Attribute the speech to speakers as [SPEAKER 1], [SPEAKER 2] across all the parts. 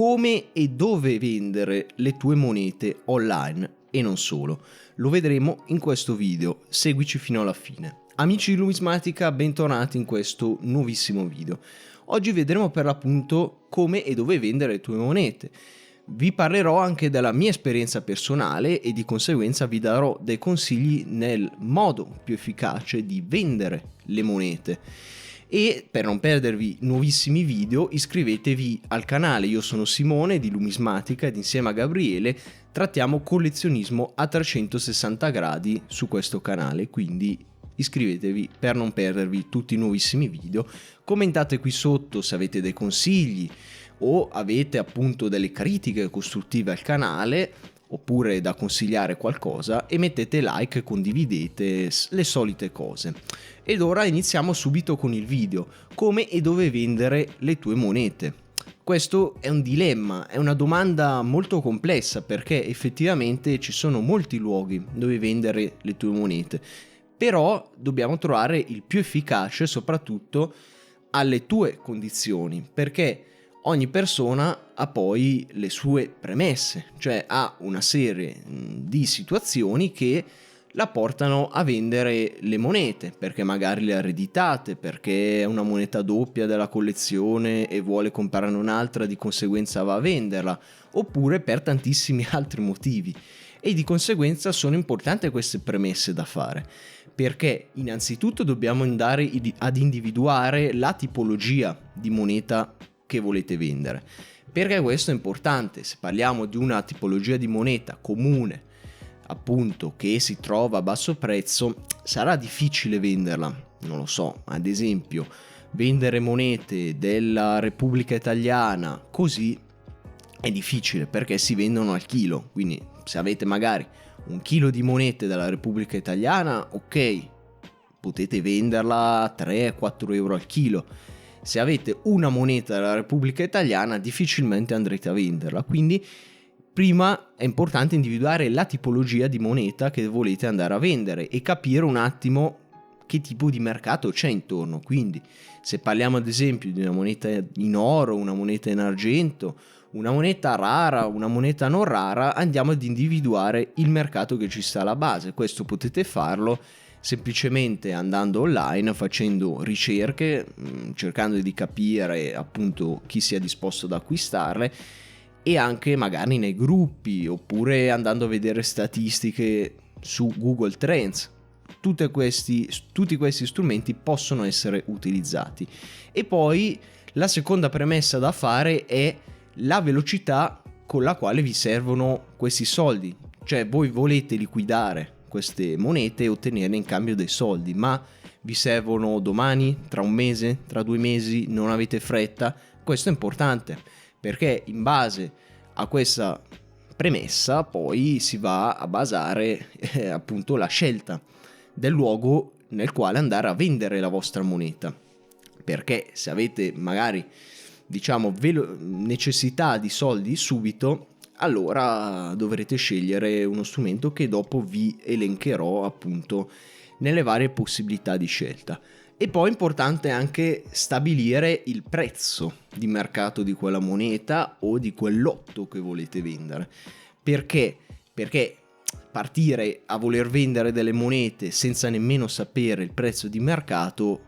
[SPEAKER 1] come e dove vendere le tue monete online e non solo. Lo vedremo in questo video, seguici fino alla fine. Amici di Numismatica, bentornati in questo nuovissimo video. Oggi vedremo per l'appunto come e dove vendere le tue monete. Vi parlerò anche della mia esperienza personale e di conseguenza vi darò dei consigli nel modo più efficace di vendere le monete. E per non perdervi nuovissimi video iscrivetevi al canale, io sono Simone di Numismatica ed insieme a Gabriele trattiamo collezionismo a 360 gradi su questo canale, quindi iscrivetevi per non perdervi tutti i nuovissimi video, commentate qui sotto se avete dei consigli o avete appunto delle critiche costruttive al canale oppure da consigliare qualcosa e mettete like e condividete le solite cose. Ed ora iniziamo subito con il video, come e dove vendere le tue monete. Questo è un dilemma, è una domanda molto complessa perché effettivamente ci sono molti luoghi dove vendere le tue monete, però dobbiamo trovare il più efficace soprattutto alle tue condizioni, perché ogni persona ha poi le sue premesse, cioè ha una serie di situazioni che la portano a vendere le monete, perché magari le ha ereditate, perché è una moneta doppia della collezione e vuole comprarne un'altra, di conseguenza va a venderla, oppure per tantissimi altri motivi. E di conseguenza sono importanti queste premesse da fare, perché innanzitutto dobbiamo andare ad individuare la tipologia di moneta che volete vendere, perché questo è importante. Se parliamo di una tipologia di moneta comune appunto che si trova a basso prezzo, sarà difficile venderla. Non lo so, ad esempio vendere monete della Repubblica Italiana così è difficile perché si vendono al chilo, quindi se avete magari un chilo di monete della Repubblica Italiana, ok, potete venderla a 3-4 euro al chilo. Se avete una moneta della Repubblica Italiana difficilmente andrete a venderla, quindi prima è importante individuare la tipologia di moneta che volete andare a vendere e capire un attimo che tipo di mercato c'è intorno. Quindi se parliamo ad esempio di una moneta in oro, una moneta in argento, una moneta rara, una moneta non rara, andiamo ad individuare il mercato che ci sta alla base. Questo potete farlo semplicemente andando online, facendo ricerche, cercando di capire appunto chi sia disposto ad acquistarle e anche magari nei gruppi oppure andando a vedere statistiche su Google Trends. Tutti questi strumenti possono essere utilizzati. E poi la seconda premessa da fare è la velocità con la quale vi servono questi soldi, cioè voi volete liquidare queste monete e ottenerne in cambio dei soldi, ma vi servono domani, tra un mese, tra 2 mesi, non avete fretta. Questo è importante perché in base a questa premessa poi si va a basare appunto la scelta del luogo nel quale andare a vendere la vostra moneta, perché se avete magari necessità di soldi subito, allora dovrete scegliere uno strumento che dopo vi elencherò appunto nelle varie possibilità di scelta. E poi è importante anche stabilire il prezzo di mercato di quella moneta o di quel lotto che volete vendere. Perché? Perché partire a voler vendere delle monete senza nemmeno sapere il prezzo di mercato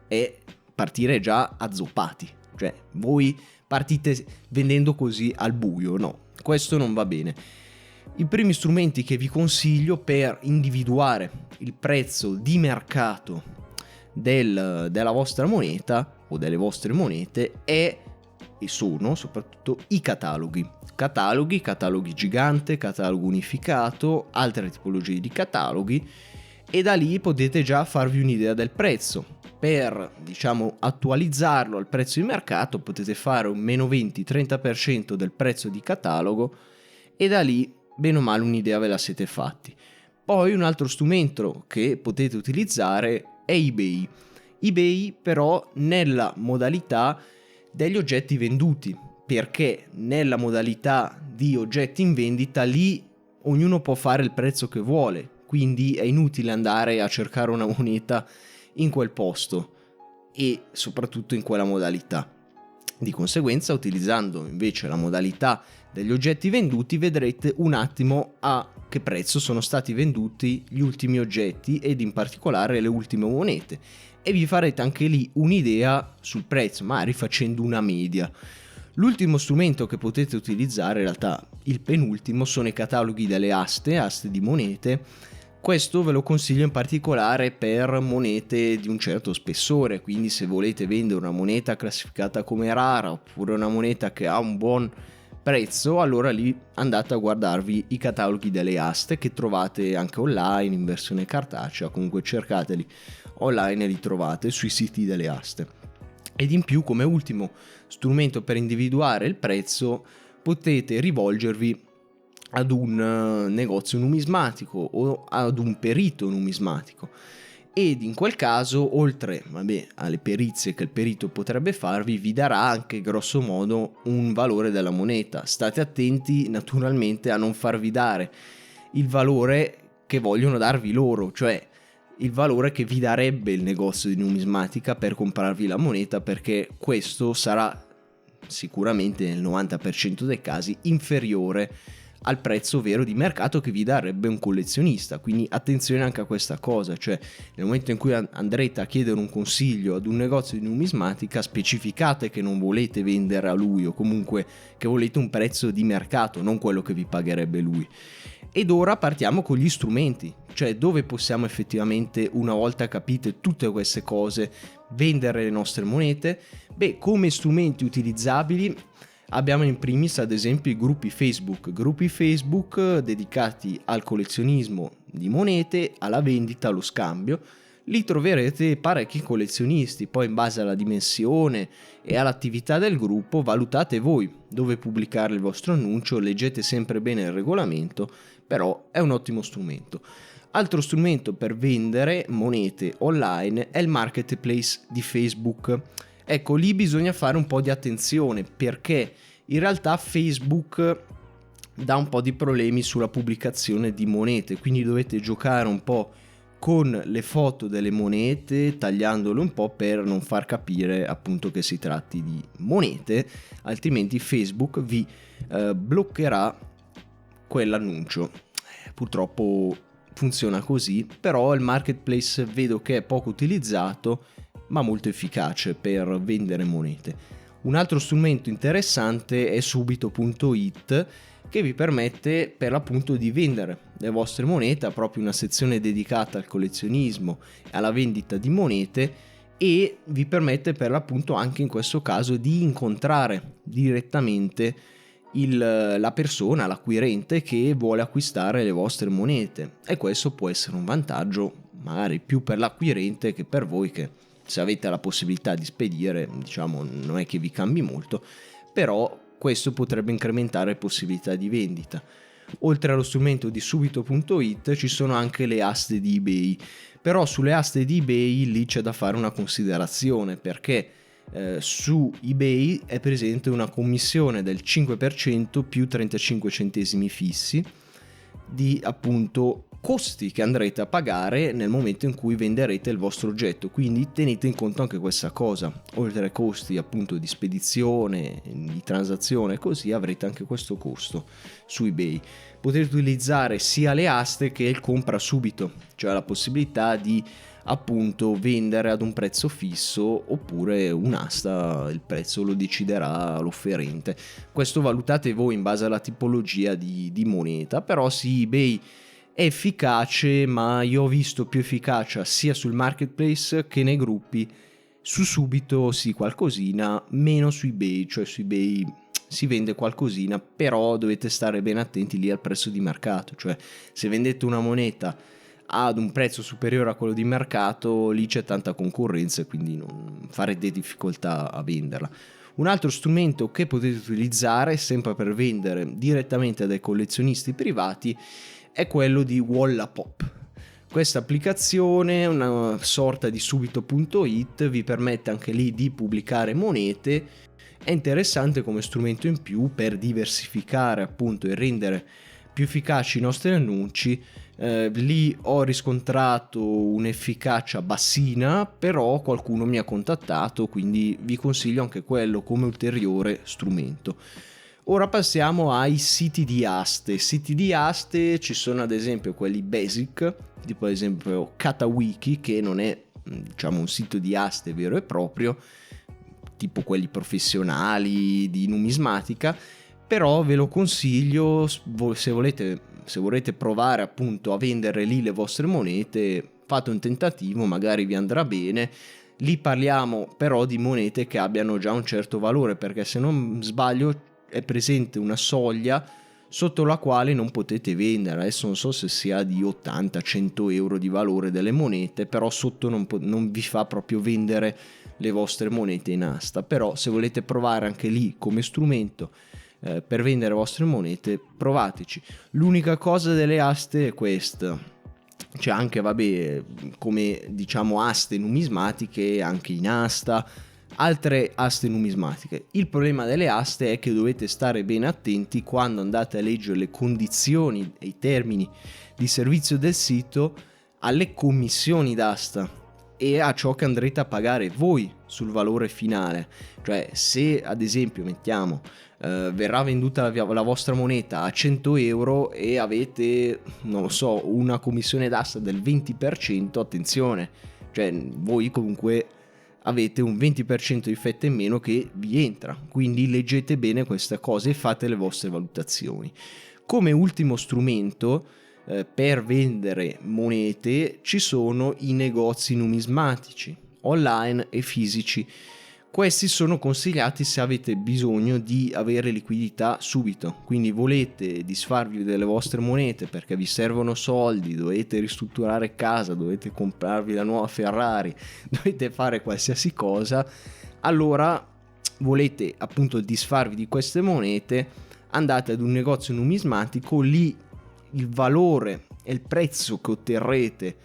[SPEAKER 1] è partire già azzoppati. Cioè voi partite vendendo così al buio, no, questo non va bene. I primi strumenti che vi consiglio per individuare il prezzo di mercato della vostra moneta o delle vostre monete sono soprattutto i cataloghi gigante, catalogo unificato, altre tipologie di cataloghi, e da lì potete già farvi un'idea del prezzo. Per attualizzarlo al prezzo di mercato potete fare un meno 20-30% del prezzo di catalogo e da lì bene o male un'idea ve la siete fatti. Poi un altro strumento che potete utilizzare è eBay. eBay però nella modalità degli oggetti venduti, perché nella modalità di oggetti in vendita lì ognuno può fare il prezzo che vuole, quindi è inutile andare a cercare una moneta in quel posto e soprattutto in quella modalità. Di conseguenza, utilizzando invece la modalità degli oggetti venduti, vedrete un attimo a che prezzo sono stati venduti gli ultimi oggetti ed in particolare le ultime monete, e vi farete anche lì un'idea sul prezzo, magari facendo una media. L'ultimo strumento che potete utilizzare, in realtà il penultimo, sono i cataloghi delle aste di monete. Questo ve lo consiglio in particolare per monete di un certo spessore, quindi se volete vendere una moneta classificata come rara oppure una moneta che ha un buon prezzo, allora lì andate a guardarvi i cataloghi delle aste, che trovate anche online in versione cartacea, comunque cercateli online e li trovate sui siti delle aste. Ed in più, come ultimo strumento per individuare il prezzo, potete rivolgervi ad un negozio numismatico o ad un perito numismatico, ed in quel caso, oltre alle perizie che il perito potrebbe farvi, vi darà anche grosso modo un valore della moneta. State attenti naturalmente a non farvi dare il valore che vogliono darvi loro, cioè il valore che vi darebbe il negozio di numismatica per comprarvi la moneta, perché questo sarà sicuramente nel 90% dei casi inferiore al prezzo vero di mercato che vi darebbe un collezionista. Quindi attenzione anche a questa cosa, cioè nel momento in cui andrete a chiedere un consiglio ad un negozio di numismatica, specificate che non volete vendere a lui, o comunque che volete un prezzo di mercato, non quello che vi pagherebbe lui. Ed ora partiamo con gli strumenti, cioè dove possiamo effettivamente, una volta capite tutte queste cose, vendere le nostre monete. Come strumenti utilizzabili abbiamo in primis ad esempio i gruppi Facebook dedicati al collezionismo di monete, alla vendita, allo scambio. Lì troverete parecchi collezionisti, poi in base alla dimensione e all'attività del gruppo valutate voi dove pubblicare il vostro annuncio, leggete sempre bene il regolamento, però è un ottimo strumento. Altro strumento per vendere monete online è il marketplace di Facebook. Ecco, lì bisogna fare un po' di attenzione, perché in realtà Facebook dà un po' di problemi sulla pubblicazione di monete, quindi dovete giocare un po' con le foto delle monete, tagliandole un po' per non far capire appunto che si tratti di monete, altrimenti Facebook vi bloccherà quell'annuncio. Purtroppo funziona così, però il marketplace vedo che è poco utilizzato ma molto efficace per vendere monete. Un altro strumento interessante è subito.it, che vi permette per l'appunto di vendere le vostre monete, ha proprio una sezione dedicata al collezionismo e alla vendita di monete, e vi permette per l'appunto anche in questo caso di incontrare direttamente la persona, l'acquirente che vuole acquistare le vostre monete, e questo può essere un vantaggio magari più per l'acquirente che per voi, che se avete la possibilità di spedire, diciamo, non è che vi cambi molto, però questo potrebbe incrementare possibilità di vendita. Oltre allo strumento di subito.it ci sono anche le aste di eBay, però sulle aste di eBay lì c'è da fare una considerazione, perché su eBay è presente una commissione del 5% più 35 centesimi fissi di appunto costi che andrete a pagare nel momento in cui venderete il vostro oggetto, quindi tenete in conto anche questa cosa. Oltre ai costi appunto di spedizione, di transazione, così avrete anche questo costo su eBay. Potete utilizzare sia le aste che il compra subito, cioè la possibilità di appunto vendere ad un prezzo fisso, oppure un'asta il prezzo lo deciderà l'offerente. Questo valutate voi in base alla tipologia di moneta, però sì, eBay è efficace, ma io ho visto più efficacia sia sul marketplace che nei gruppi. Su subito sì, qualcosina, meno su eBay, cioè su eBay si vende qualcosina, però dovete stare ben attenti lì al prezzo di mercato, cioè se vendete una moneta ad un prezzo superiore a quello di mercato, lì c'è tanta concorrenza e quindi non farete difficoltà a venderla. Un altro strumento che potete utilizzare sempre per vendere direttamente dai collezionisti privati è quello di Wallapop. Questa applicazione, una sorta di subito.it, vi permette anche lì di pubblicare monete. È interessante come strumento in più per diversificare appunto e rendere più efficaci i nostri annunci. Lì ho riscontrato un'efficacia bassina, però qualcuno mi ha contattato, quindi vi consiglio anche quello come ulteriore strumento. Ora passiamo ai siti di aste. Siti di aste ci sono ad esempio quelli basic, tipo ad esempio Katawiki, che non è diciamo un sito di aste vero e proprio, tipo quelli professionali di numismatica, però ve lo consiglio se volete provare appunto a vendere lì le vostre monete. Fate un tentativo, magari vi andrà bene. Lì parliamo però di monete che abbiano già un certo valore, perché se non sbaglio è presente una soglia sotto la quale non potete vendere. Adesso non so se sia di 80-100 euro di valore delle monete, però sotto non vi fa proprio vendere le vostre monete in asta. Però se volete provare anche lì come strumento per vendere le vostre monete, provateci. L'unica cosa delle aste è questa: c'è anche come diciamo aste numismatiche anche in asta, altre aste numismatiche. Il problema delle aste è che dovete stare bene attenti quando andate a leggere le condizioni e i termini di servizio del sito alle commissioni d'asta e a ciò che andrete a pagare voi sul valore finale. Cioè, se ad esempio mettiamo verrà venduta la vostra moneta a 100 euro e avete, non lo so, una commissione d'asta del 20%, attenzione, cioè voi comunque avete un 20% di fetta in meno che vi entra, quindi leggete bene queste cose e fate le vostre valutazioni. Come ultimo strumento per vendere monete ci sono i negozi numismatici, online e fisici. Questi sono consigliati se avete bisogno di avere liquidità subito, quindi volete disfarvi delle vostre monete perché vi servono soldi, dovete ristrutturare casa, dovete comprarvi la nuova Ferrari, dovete fare qualsiasi cosa, allora volete appunto disfarvi di queste monete, andate ad un negozio numismatico. Lì il valore e il prezzo che otterrete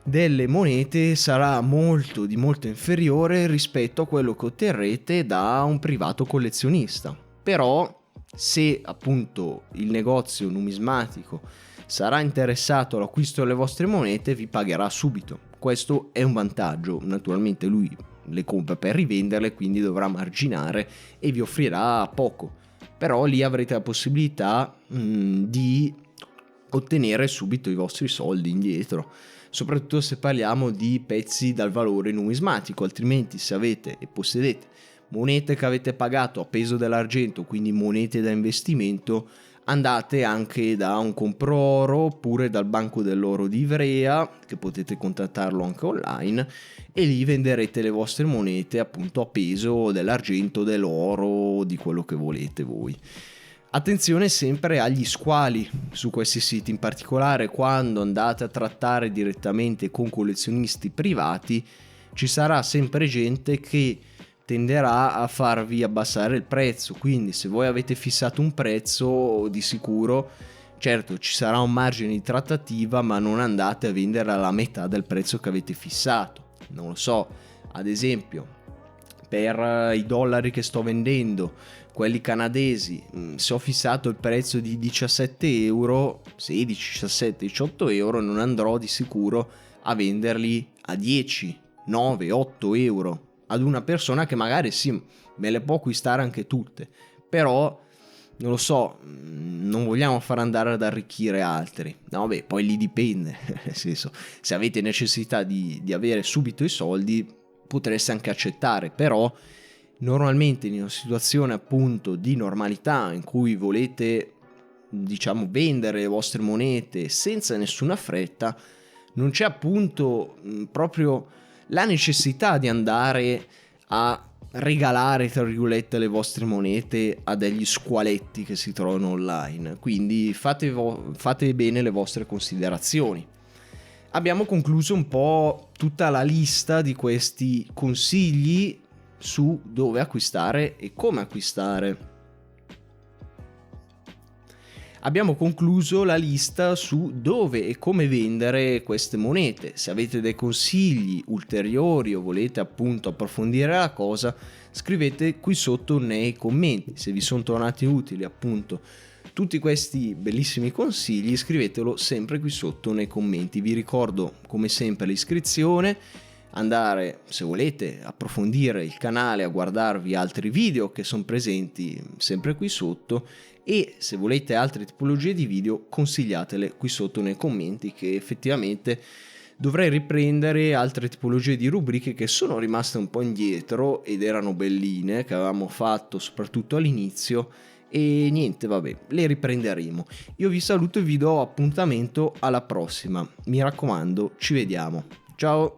[SPEAKER 1] delle monete sarà molto inferiore rispetto a quello che otterrete da un privato collezionista. Però se appunto il negozio numismatico sarà interessato all'acquisto delle vostre monete, vi pagherà subito. Questo è un vantaggio. Naturalmente lui le compra per rivenderle, quindi dovrà marginare e vi offrirà poco, però lì avrete la possibilità di ottenere subito i vostri soldi indietro, soprattutto se parliamo di pezzi dal valore numismatico. Altrimenti, se avete e possedete monete che avete pagato a peso dell'argento, quindi monete da investimento, andate anche da un compro-oro oppure dal banco dell'oro di Ivrea, che potete contattarlo anche online, e lì venderete le vostre monete appunto a peso dell'argento, dell'oro, di quello che volete voi. Attenzione sempre agli squali su questi siti, in particolare quando andate a trattare direttamente con collezionisti privati, ci sarà sempre gente che tenderà a farvi abbassare il prezzo. Quindi se voi avete fissato un prezzo, di sicuro, certo ci sarà un margine di trattativa, ma non andate a vendere alla metà del prezzo che avete fissato. Non lo so, ad esempio per i dollari che sto vendendo, quelli canadesi, se ho fissato il prezzo di 17 euro, 16, 17, 18 euro, non andrò di sicuro a venderli a 10, 9, 8 euro ad una persona che magari sì, me le può acquistare anche tutte, però non lo so, non vogliamo far andare ad arricchire altri. No, beh, poi lì dipende, nel senso, se avete necessità di avere subito i soldi potreste anche accettare, però normalmente in una situazione appunto di normalità in cui volete, diciamo, vendere le vostre monete senza nessuna fretta, non c'è appunto proprio la necessità di andare a regalare, tra virgolette, le vostre monete a degli squaletti che si trovano online. Quindi fate bene le vostre considerazioni. Abbiamo concluso un po' tutta la lista di questi consigli su dove acquistare e come acquistare. Abbiamo concluso la lista su dove e come vendere queste monete. Se avete dei consigli ulteriori o volete appunto approfondire la cosa, scrivete qui sotto nei commenti. Se vi sono tornati utili appunto tutti questi bellissimi consigli scrivetelo sempre qui sotto nei commenti. Vi ricordo come sempre l'iscrizione, andare, se volete, approfondire il canale, a guardarvi altri video che sono presenti sempre qui sotto, e se volete altre tipologie di video consigliatele qui sotto nei commenti, che effettivamente dovrei riprendere altre tipologie di rubriche che sono rimaste un po' indietro ed erano belline, che avevamo fatto soprattutto all'inizio, e niente, vabbè, le riprenderemo. Io vi saluto e vi do appuntamento alla prossima. Mi raccomando, ci vediamo. Ciao!